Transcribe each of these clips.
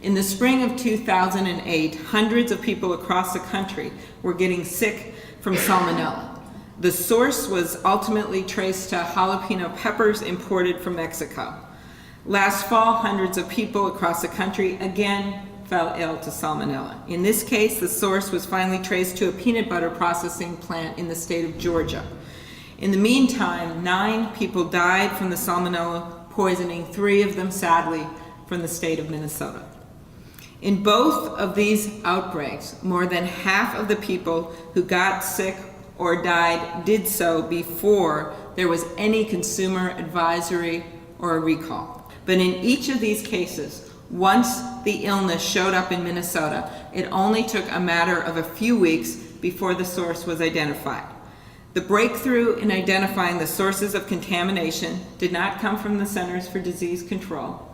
In the spring of 2008, hundreds of people across the country were getting sick from salmonella. The source was ultimately traced to jalapeno peppers imported from Mexico. Last fall, hundreds of people across the country again fell ill to salmonella. In this case, the source was finally traced to a peanut butter processing plant in the state of Georgia. In the meantime, 9 people died from the salmonella poisoning, 3 of them sadly from the state of Minnesota. In both of these outbreaks, more than half of the people who got sick or died did so before there was any consumer advisory or a recall. But in each of these cases, once the illness showed up in Minnesota, it only took a matter of a few weeks before the source was identified. The breakthrough in identifying the sources of contamination did not come from the Centers for Disease Control.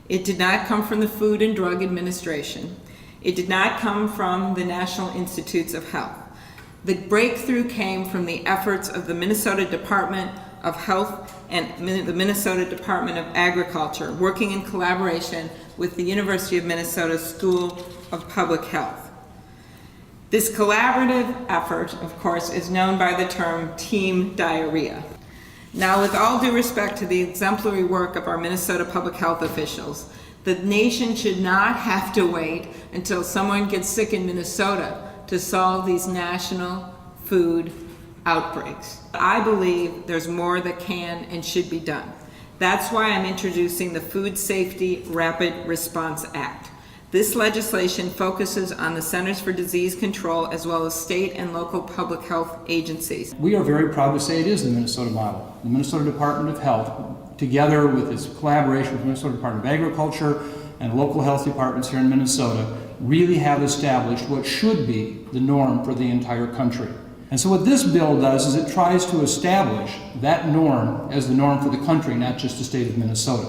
It did not come from the Food and Drug Administration. It did not come from the National Institutes of Health. The breakthrough came from the efforts of the Minnesota Department of Health and the Minnesota Department of Agriculture, working in collaboration with the University of Minnesota School of Public Health. This collaborative effort, of course, is known by the term team diarrhea. Now, with all due respect to the exemplary work of our Minnesota public health officials, the nation should not have to wait until someone gets sick in Minnesota to solve these national food outbreaks. I believe there's more that can and should be done. That's why I'm introducing the Food Safety Rapid Response Act. This legislation focuses on the Centers for Disease Control as well as state and local public health agencies. We are very proud to say it is the Minnesota model. The Minnesota Department of Health, together with its collaboration with the Minnesota Department of Agriculture and local health departments here in Minnesota, really have established what should be the norm for the entire country. And so what this bill does is it tries to establish that norm as the norm for the country, not just the state of Minnesota.